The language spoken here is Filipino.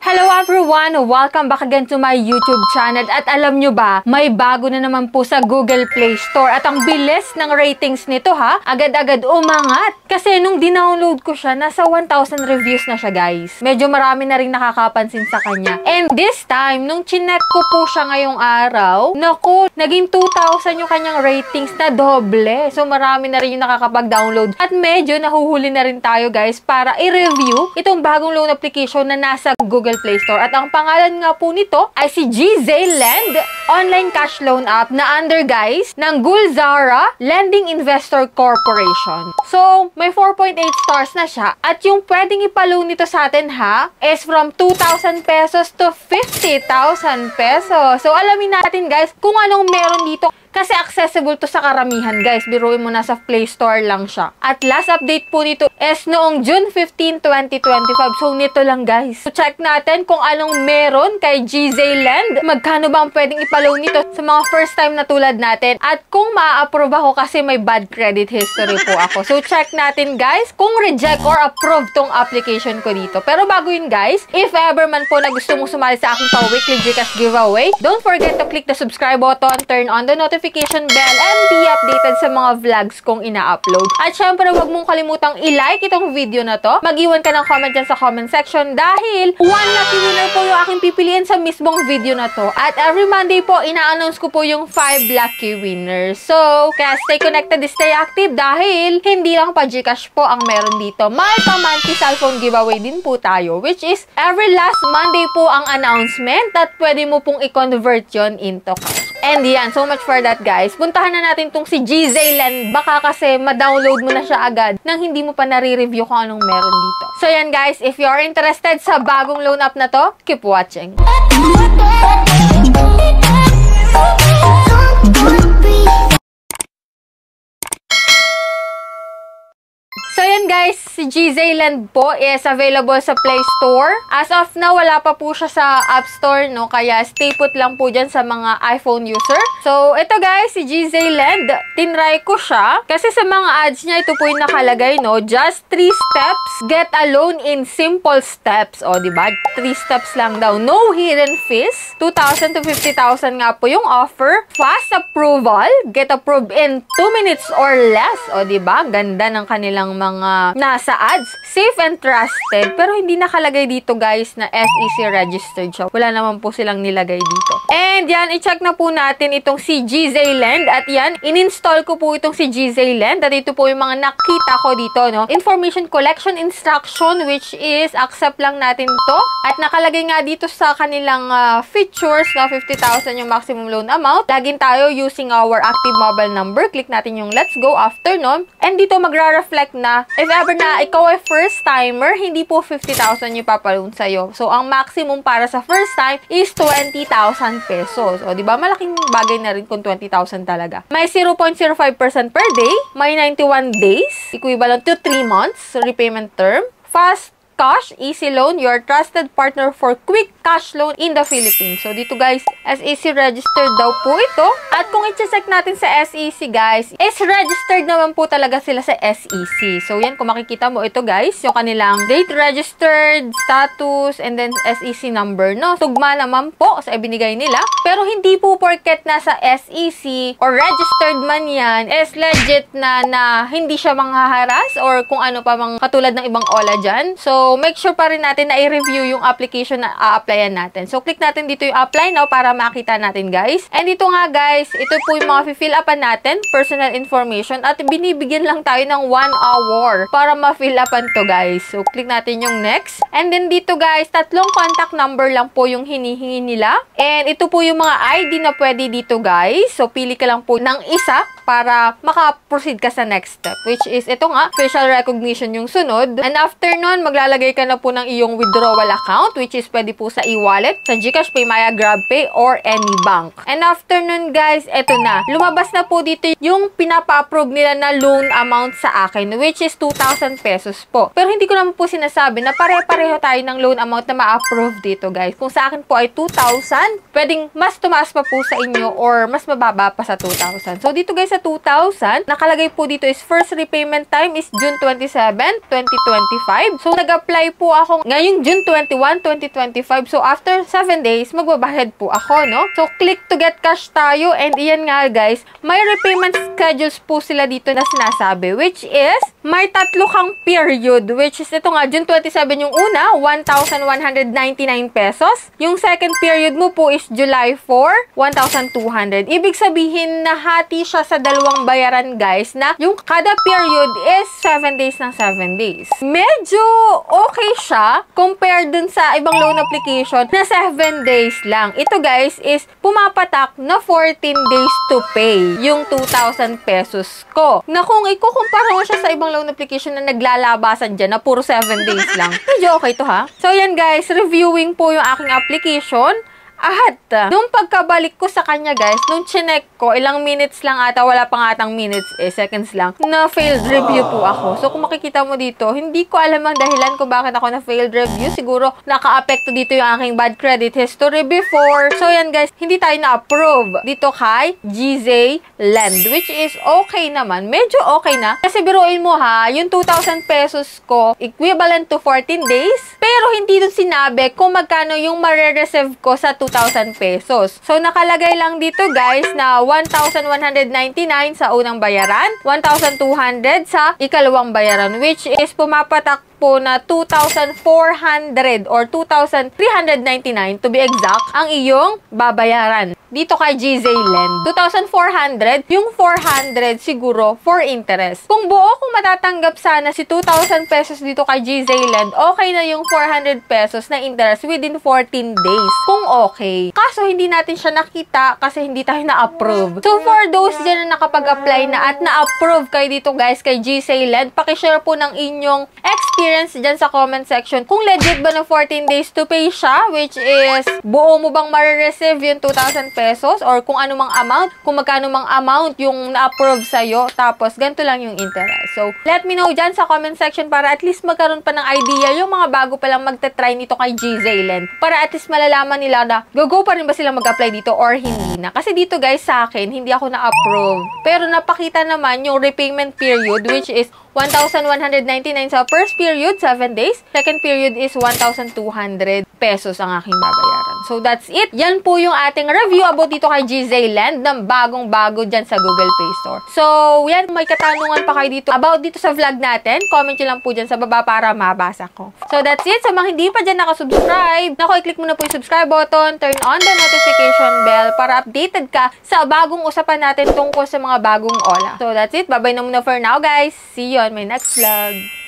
Hello everyone! Welcome back again to my YouTube channel. At alam nyo ba, may bago na naman po sa Google Play Store. At ang bilis ng ratings nito ha, agad-agad umangat. Kasi nung dinownload ko siya, nasa 1,000 reviews na siya guys. Medyo marami na rin nakakapansin sa kanya. And this time, nung chinek ko po siya ngayong araw, naku, naging 2,000 yung kanyang ratings na doble. So marami na rin yung nakakapag-download. At medyo nahuhuli na rin tayo guys para i-review itong bagong loan application na nasa Google Play Store. At ang pangalan nga po nito ay si GZ Lend, online cash loan app na under guys ng Gulzara Lending Investor Corporation. So, may 4.8 stars na siya. At yung pwedeng ipaloan nito sa atin ha, is from 2,000 pesos to 50,000 pesos. So, alamin natin guys kung anong meron dito. Kasi accessible to sa karamihan guys. Biruin mo na sa Play Store lang siya. At last update po nito is noong June 15, 2025. So nito lang guys. So check natin kung anong meron kay GZ Lend. Magkano ba ang pwedeng ipaloan nito sa mga first time na tulad natin. At kung ma-approve ako kasi may bad credit history po ako. So check natin guys kung reject or approve tong application ko dito. Pero bago yun guys, if ever man po na gusto mong sumali sa aking pa-weekly Gcash giveaway, don't forget to click the subscribe button, turn on the notification bell, and be updated sa mga vlogs kong ina-upload. At syempre, huwag mong kalimutang i-like itong video na to. Mag-iwan ka ng comment dyan sa comment section dahil one lucky winner po yung aking pipiliin sa mismong video na to. At every Monday po, ina-announce ko po yung 5 lucky winners. So, kaya stay connected, stay active dahil hindi lang pa Gcash po ang meron dito. May pa-monthly cellphone giveaway din po tayo, which is every last Monday po ang announcement at pwede mo pong i-convert yon into cash. And yan, so much for that guys. Puntahan na natin tong si GZ Lend. Baka kasi ma-download mo na siya agad nang hindi mo pa nare-review kung anong meron dito. So yan guys, if you're interested sa bagong loan app na to, keep watching. So yan guys, si GZ Lend po is available sa Play Store. As of now, wala pa po siya sa App Store, no? Kaya stay put lang po dyan sa mga iPhone user. So ito guys, si GZ Lend, tinry ko siya. Kasi sa mga ads niya, ito po yung nakalagay, no? Just 3 steps, get a loan in simple steps. O, diba? 3 steps lang daw. No hidden fees. 2,000 to 50,000 nga po yung offer. Fast approval. Get approved in 2 minutes or less. O, diba? Ganda ng kanilang mga nasa ads. Safe and trusted. Pero hindi nakalagay dito guys na SEC registered siya. Wala naman po silang nilagay dito. And yan, i-check na po natin itong si GZ Lend. At yan, in-install ko po itong si GZ Lend. At ito po yung mga nakita ko dito, no? Information collection instruction, which is accept lang natin to. At nakalagay nga dito sa kanilang features na 50,000 yung maximum loan amount. Login tayo using our active mobile number. Click natin yung let's go after nun. And dito magra-reflect na if ever na ikaw ay first timer, hindi po 50,000 yung papaloan sa'yo. So, ang maximum para sa first time is 20,000 pesos. O, diba? Malaking bagay na rin kung 20,000 talaga. May 0.05% per day. May 91 days. Equivalent to 3 months repayment term. Fast cash, easy loan, your trusted partner for quick cash loan in the Philippines. So, dito guys, SEC registered daw po ito. At kung i-check natin sa SEC guys, is registered naman po talaga sila sa SEC. So, yan, kung makikita mo ito guys, yung kanilang date registered, status, and then SEC number, no? Tugma naman po sa ibinigay nila. Pero hindi po porket nasa SEC or registered man yan, is legit na hindi siya manghaharas or kung ano pa mang katulad ng ibang OLA dyan. So, make sure pa rin natin na i-review yung application na a-applyan natin. So, click natin dito yung apply now para makita natin, guys. And dito nga, guys, ito po yung mga fill upan natin, personal information, at binibigyan lang tayo ng 1 hour para ma-fill upan to, guys. So, click natin yung next. And then dito, guys, 3 contact number lang po yung hinihingi nila. And ito po yung mga ID na pwede dito, guys. So, pili ka lang po ng isa para maka-proceed ka sa next step, which is ito nga, facial recognition yung sunod. And after nun, maglalagay ka na po ng iyong withdrawal account, which is pwede po sa e-wallet, sa GCash, PayMaya, GrabPay, or any bank. And after nun, guys, eto na. Lumabas na po dito yung pinapa-approve nila na loan amount sa akin, which is 2,000 pesos po. Pero hindi ko naman po sinasabi na pare-pareho tayo ng loan amount na ma-approve dito, guys. Kung sa akin po ay 2,000, pwedeng mas tumaas pa po sa inyo or mas mababa pa sa 2,000. So, dito guys, sa 2,000, nakalagay po dito is first repayment time is June 27, 2025. So, nag-apply po ako ngayong June 21, 2025. So, after 7 days, magbabayad po ako, no? So, click to get cash tayo. And iyan nga, guys, may repayment schedules po sila dito na sinasabi, which is, may tatlo kang period, which is ito nga, June 27 yung una, 1,199 pesos. Yung second period mo po is July 4, 1,200. Ibig sabihin, nahati siya sa dalawang bayaran, guys, na yung kada period is 7 days ng 7 days. Medyo okay siya compared dun sa ibang loan application na 7 days lang. Ito, guys, is pumapatak na 14 days to pay yung 2,000 pesos ko. Na kung ikukumpara mo siya sa ibang loan application na naglalabasan dyan na puro 7 days lang, medyo okay to, ha? So, yan, guys, reviewing po yung aking application. At, nung pagkabalik ko sa kanya, guys, nung chinek ko, ilang minutes lang ata, wala pang atang minutes, seconds lang, na failed review po ako. So, kung makikita mo dito, hindi ko alam ang dahilan kung bakit ako na failed review. Siguro, naka-apekto dito yung aking bad credit history before. So, yan, guys, hindi tayo na-approve dito kay GZ Lend, which is okay naman. Medyo okay na. Kasi biruin mo, ha, yung 2,000 pesos ko, equivalent to 14 days, pero hindi dun sinabi kung magkano yung marireceive ko sa 2,000 pesos. So, nakalagay lang dito, guys, na 1,199 sa unang bayaran, 1,200 sa ikalawang bayaran, which is pumapatak po na 2,400 or 2,399 to be exact ang iyong babayaran dito kay GZ Lend. 2,400, yung 400 siguro for interest. Kung buo kung matatanggap sana si 2,000 pesos dito kay GZ Lend, okay na yung 400 pesos na interest within 14 days. Kung okay. Kaso hindi natin siya nakita kasi hindi tayo na-approve. So for those dyan na nakapag-apply na at na-approve kayo dito, guys, kay GZ Lend, pakishare po ng inyong experience dyan sa comment section. Kung legit ba na 14 days to pay siya, which is buo mo bang marireceive yung 2,000 pesos or kung ano mang amount, kung magkano mang amount yung na-approve sa'yo, tapos ganito lang yung interest. So, let me know dyan sa comment section para at least magkaroon pa ng idea yung mga bago pa lang magte-try nito kay GZ Lend. Para at least malalaman nila na go pa rin ba sila mag-apply dito or hindi na. Kasi dito, guys, sa akin, hindi ako na-approve. Pero napakita naman yung repayment period, which is 1,199 sa first period, 7 days. Second period is 1,200 pesos ang aking babayaran. So, that's it. Yan po yung ating review about dito kay GZ Lend ng bagong-bago dyan sa Google Play Store. So, yan. May katanungan pa kayo dito about dito sa vlog natin. Comment nyo lang po dyan sa baba para mabasa ko. So, that's it. Sa mga hindi pa dyan nakasubscribe, i-click mo na po yung subscribe button, turn on the notification bell para updated ka sa bagong usapan natin tungkol sa mga bagong ola. So, that's it. Bye-bye na muna for now, guys. See you on my next vlog.